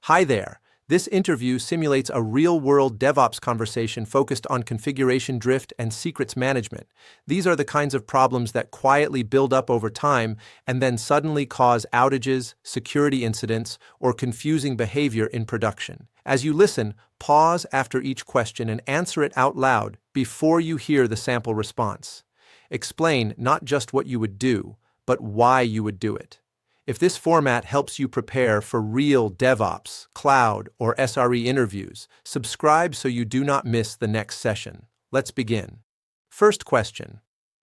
Hi there. This interview simulates a real-world DevOps conversation focused on configuration drift and secrets management. These are the kinds of problems that quietly build up over time and then suddenly cause outages, security incidents, or confusing behavior in production. As you listen, pause after each question and answer it out loud before you hear the sample response. Explain not just what you would do, but why you would do it. If this format helps you prepare for real DevOps, cloud, or SRE interviews, subscribe so you do not miss the next session. Let's begin. First question.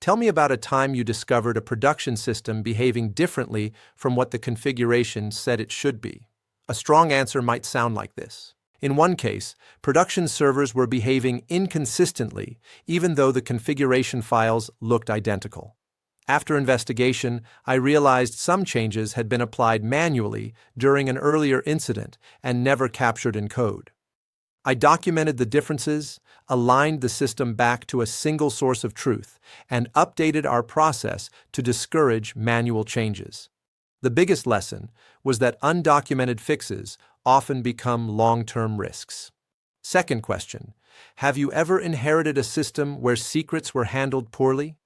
Tell me about a time you discovered a production system behaving differently from what the configuration said it should be. A strong answer might sound like this. In one case, production servers were behaving inconsistently, even though the configuration files looked identical. After investigation, I realized some changes had been applied manually during an earlier incident and never captured in code. I documented the differences, aligned the system back to a single source of truth, and updated our process to discourage manual changes. The biggest lesson was that undocumented fixes often become long-term risks. Second question, have you ever inherited a system where secrets were handled poorly?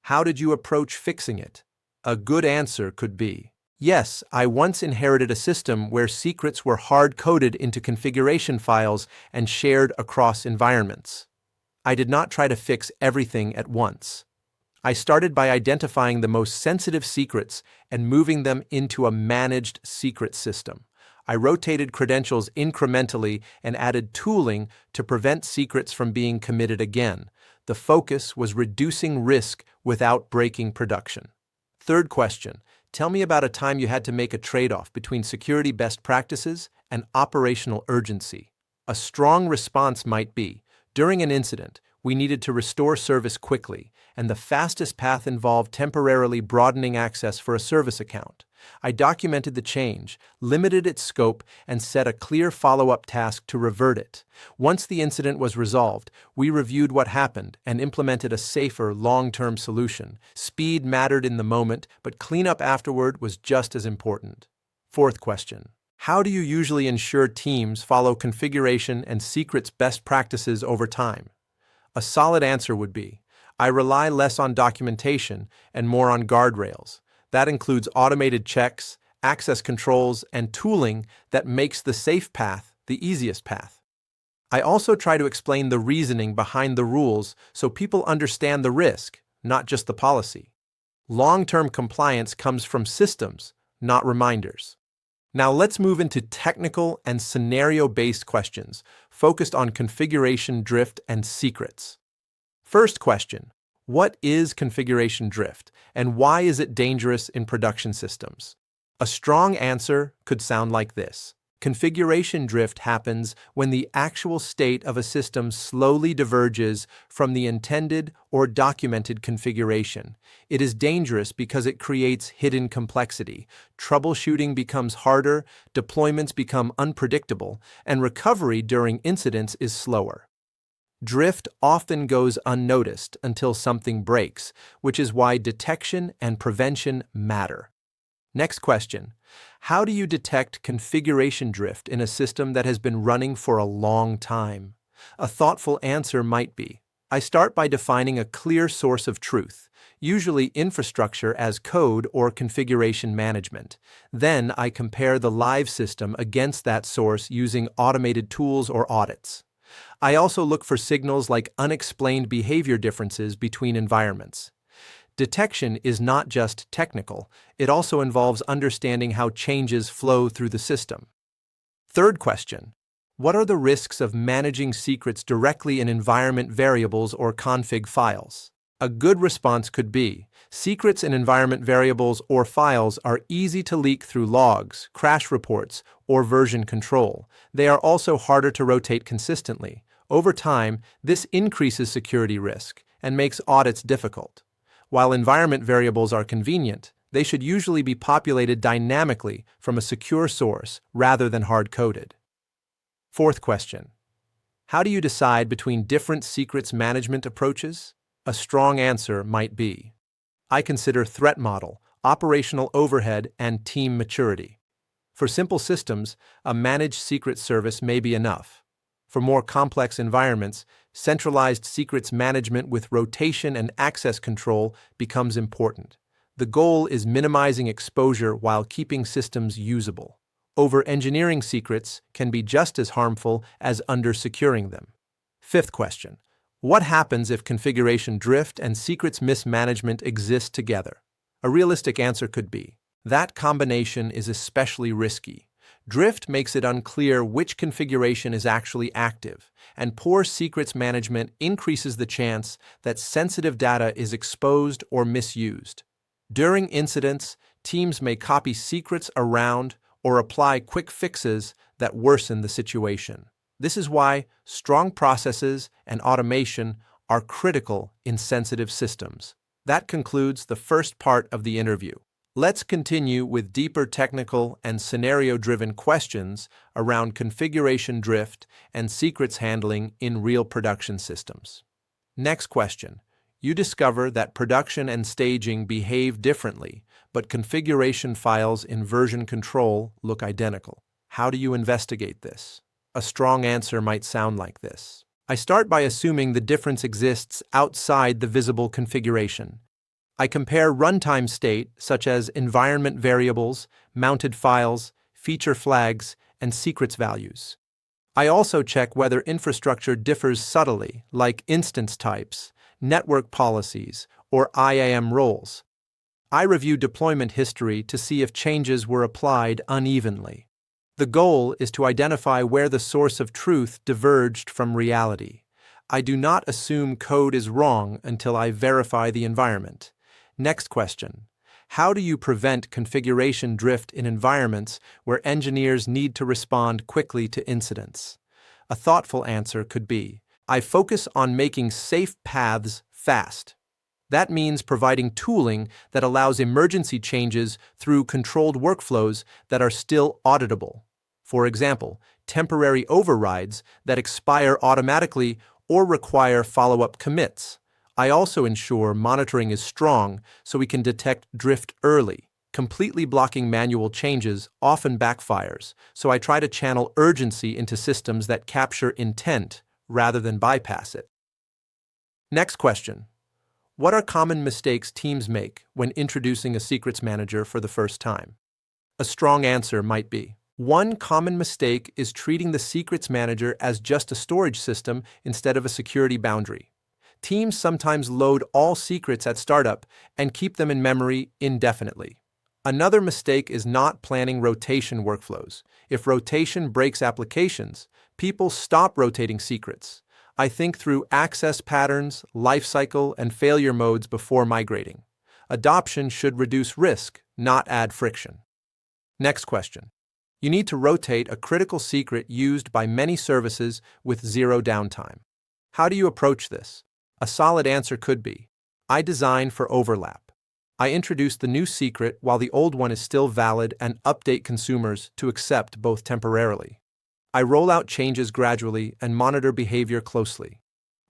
How did you approach fixing it? A good answer could be, yes, I once inherited a system where secrets were hard-coded into configuration files and shared across environments. I did not try to fix everything at once. I started by identifying the most sensitive secrets and moving them into a managed secret system. I rotated credentials incrementally and added tooling to prevent secrets from being committed again. The focus was reducing risk without breaking production. Third question, tell me about a time you had to make a trade-off between security best practices and operational urgency. A strong response might be, during an incident, we needed to restore service quickly, and the fastest path involved temporarily broadening access for a service account. I documented the change, limited its scope, and set a clear follow-up task to revert it. Once the incident was resolved, we reviewed what happened and implemented a safer, long-term solution. Speed mattered in the moment, but cleanup afterward was just as important. Fourth question. How do you usually ensure teams follow configuration and secrets best practices over time? A solid answer would be, I rely less on documentation and more on guardrails. That includes automated checks, access controls, and tooling that makes the safe path the easiest path. I also try to explain the reasoning behind the rules so people understand the risk, not just the policy. Long-term compliance comes from systems, not reminders. Now let's move into technical and scenario-based questions focused on configuration drift and secrets. First question. What is configuration drift, and why is it dangerous in production systems? A strong answer could sound like this. Configuration drift happens when the actual state of a system slowly diverges from the intended or documented configuration. It is dangerous because it creates hidden complexity. Troubleshooting becomes harder, deployments become unpredictable, and recovery during incidents is slower. Drift often goes unnoticed until something breaks, which is why detection and prevention matter. Next question. How do you detect configuration drift in a system that has been running for a long time? A thoughtful answer might be, I start by defining a clear source of truth, usually infrastructure as code or configuration management. Then I compare the live system against that source using automated tools or audits. I also look for signals like unexplained behavior differences between environments. Detection is not just technical, it also involves understanding how changes flow through the system. Third question. What are the risks of managing secrets directly in environment variables or config files? A good response could be, secrets in environment variables or files are easy to leak through logs, crash reports, or version control. They are also harder to rotate consistently. Over time, this increases security risk and makes audits difficult. While environment variables are convenient, they should usually be populated dynamically from a secure source rather than hard-coded. Fourth question. How do you decide between different secrets management approaches? A strong answer might be, I consider threat model, operational overhead, and team maturity. For simple systems, a managed secret service may be enough. For more complex environments, centralized secrets management with rotation and access control becomes important. The goal is minimizing exposure while keeping systems usable. Over-engineering secrets can be just as harmful as under-securing them. Fifth question. What happens if configuration drift and secrets mismanagement exist together? A realistic answer could be, that combination is especially risky. Drift makes it unclear which configuration is actually active, and poor secrets management increases the chance that sensitive data is exposed or misused. During incidents, teams may copy secrets around or apply quick fixes that worsen the situation. This is why strong processes and automation are critical in sensitive systems. That concludes the first part of the interview. Let's continue with deeper technical and scenario-driven questions around configuration drift and secrets handling in real production systems. Next question. You discover that production and staging behave differently, but configuration files in version control look identical. How do you investigate this? A strong answer might sound like this. I start by assuming the difference exists outside the visible configuration. I compare runtime state, such as environment variables, mounted files, feature flags, and secrets values. I also check whether infrastructure differs subtly, like instance types, network policies, or IAM roles. I review deployment history to see if changes were applied unevenly. The goal is to identify where the source of truth diverged from reality. I do not assume code is wrong until I verify the environment. Next question. How do you prevent configuration drift in environments where engineers need to respond quickly to incidents? A thoughtful answer could be, I focus on making safe paths fast. That means providing tooling that allows emergency changes through controlled workflows that are still auditable. For example, temporary overrides that expire automatically or require follow-up commits. I also ensure monitoring is strong so we can detect drift early. Completely blocking manual changes often backfires, so I try to channel urgency into systems that capture intent rather than bypass it. Next question. What are common mistakes teams make when introducing a secrets manager for the first time? A strong answer might be, one common mistake is treating the secrets manager as just a storage system instead of a security boundary. Teams sometimes load all secrets at startup and keep them in memory indefinitely. Another mistake is not planning rotation workflows. If rotation breaks applications, people stop rotating secrets. I think through access patterns, lifecycle, and failure modes before migrating. Adoption should reduce risk, not add friction. Next question. You need to rotate a critical secret used by many services with zero downtime. How do you approach this? A solid answer could be, I design for overlap. I introduce the new secret while the old one is still valid and update consumers to accept both temporarily. I roll out changes gradually and monitor behavior closely.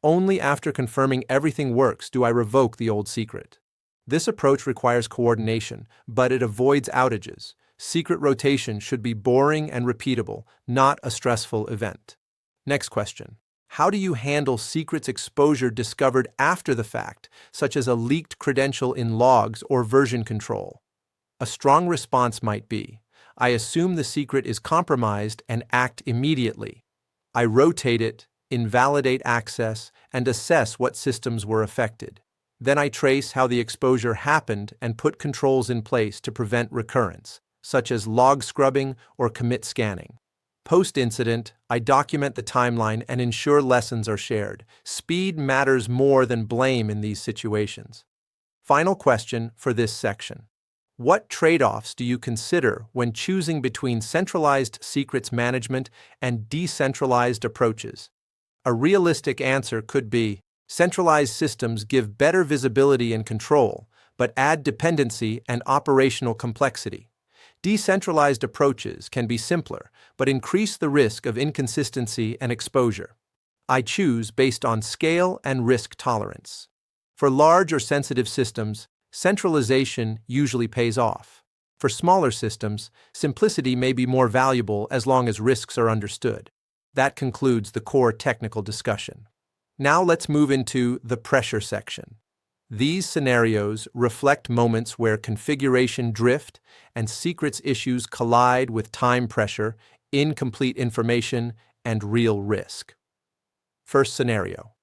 Only after confirming everything works do I revoke the old secret. This approach requires coordination, but it avoids outages. Secret rotation should be boring and repeatable, not a stressful event. Next question. How do you handle secrets exposure discovered after the fact, such as a leaked credential in logs or version control? A strong response might be, I assume the secret is compromised and act immediately. I rotate it, invalidate access, and assess what systems were affected. Then I trace how the exposure happened and put controls in place to prevent recurrence, such as log scrubbing or commit scanning. Post-incident, I document the timeline and ensure lessons are shared. Speed matters more than blame in these situations. Final question for this section. What trade-offs do you consider when choosing between centralized secrets management and decentralized approaches? A realistic answer could be, centralized systems give better visibility and control, but add dependency and operational complexity. Decentralized approaches can be simpler, but increase the risk of inconsistency and exposure. I choose based on scale and risk tolerance. For large or sensitive systems, centralization usually pays off. For smaller systems, simplicity may be more valuable as long as risks are understood. That concludes the core technical discussion. Now let's move into the pressure section. These scenarios reflect moments where configuration drift and secrets issues collide with time pressure, incomplete information, and real risk. First scenario.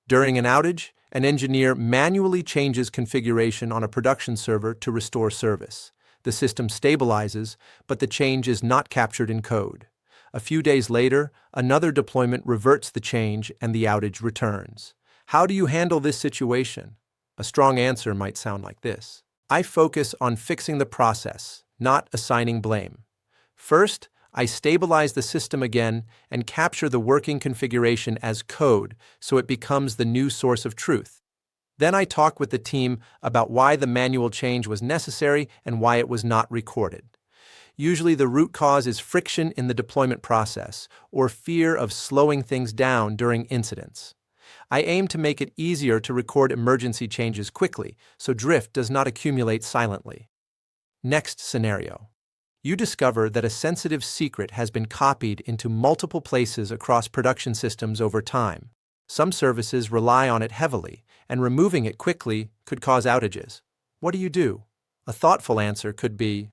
During an outage, an engineer manually changes configuration on a production server to restore service. The system stabilizes, but the change is not captured in code. A few days later, another deployment reverts the change and the outage returns. How do you handle this situation? A strong answer might sound like this. I focus on fixing the process, not assigning blame. First, I stabilize the system again and capture the working configuration as code so it becomes the new source of truth. Then I talk with the team about why the manual change was necessary and why it was not recorded. Usually the root cause is friction in the deployment process or fear of slowing things down during incidents. I aim to make it easier to record emergency changes quickly so drift does not accumulate silently. Next scenario. You discover that a sensitive secret has been copied into multiple places across production systems over time. Some services rely on it heavily, and removing it quickly could cause outages. What do you do? A thoughtful answer could be,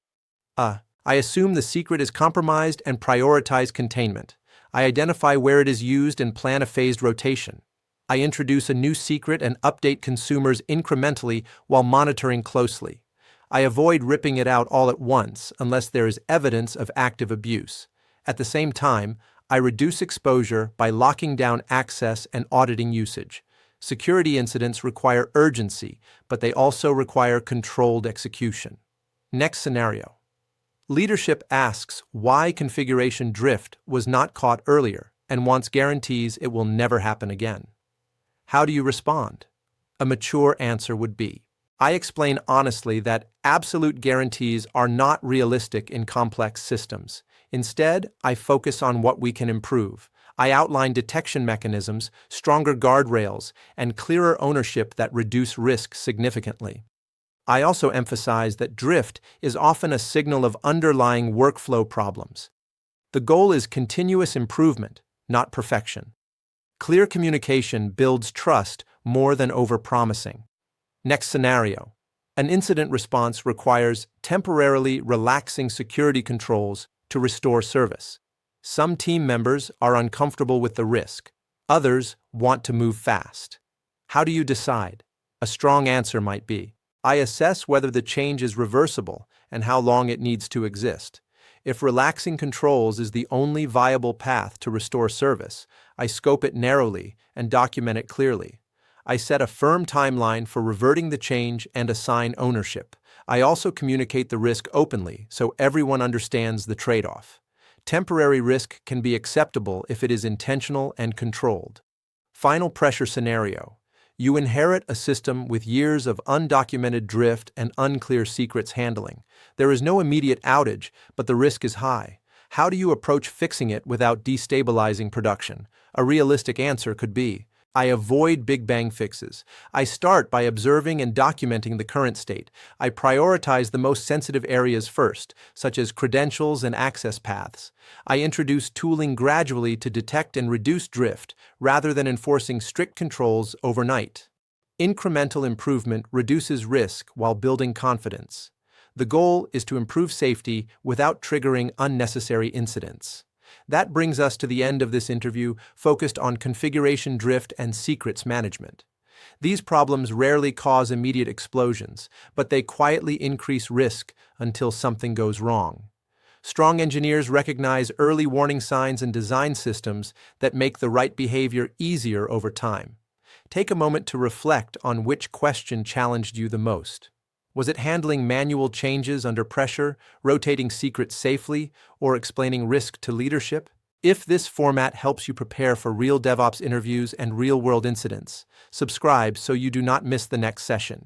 I assume the secret is compromised and prioritize containment. I identify where it is used and plan a phased rotation. I introduce a new secret and update consumers incrementally while monitoring closely. I avoid ripping it out all at once unless there is evidence of active abuse. At the same time, I reduce exposure by locking down access and auditing usage. Security incidents require urgency, but they also require controlled execution. Next scenario. Leadership asks why configuration drift was not caught earlier and wants guarantees it will never happen again. How do you respond? A mature answer would be, I explain honestly that absolute guarantees are not realistic in complex systems. Instead, I focus on what we can improve. I outline detection mechanisms, stronger guardrails, and clearer ownership that reduce risk significantly. I also emphasize that drift is often a signal of underlying workflow problems. The goal is continuous improvement, not perfection. Clear communication builds trust more than overpromising. Next scenario. An incident response requires temporarily relaxing security controls to restore service. Some team members are uncomfortable with the risk. Others want to move fast. How do you decide? A strong answer might be, I assess whether the change is reversible and how long it needs to exist. If relaxing controls is the only viable path to restore service, I scope it narrowly and document it clearly. I set a firm timeline for reverting the change and assign ownership. I also communicate the risk openly so everyone understands the trade-off. Temporary risk can be acceptable if it is intentional and controlled. Final pressure scenario. You inherit a system with years of undocumented drift and unclear secrets handling. There is no immediate outage, but the risk is high. How do you approach fixing it without destabilizing production? A realistic answer could be, I avoid big bang fixes. I start by observing and documenting the current state. I prioritize the most sensitive areas first, such as credentials and access paths. I introduce tooling gradually to detect and reduce drift, rather than enforcing strict controls overnight. Incremental improvement reduces risk while building confidence. The goal is to improve safety without triggering unnecessary incidents. That brings us to the end of this interview focused on configuration drift and secrets management. These problems rarely cause immediate explosions, but they quietly increase risk until something goes wrong. Strong engineers recognize early warning signs and design systems that make the right behavior easier over time. Take a moment to reflect on which question challenged you the most. Was it handling manual changes under pressure, rotating secrets safely, or explaining risk to leadership? If this format helps you prepare for real DevOps interviews and real-world incidents, subscribe so you do not miss the next session.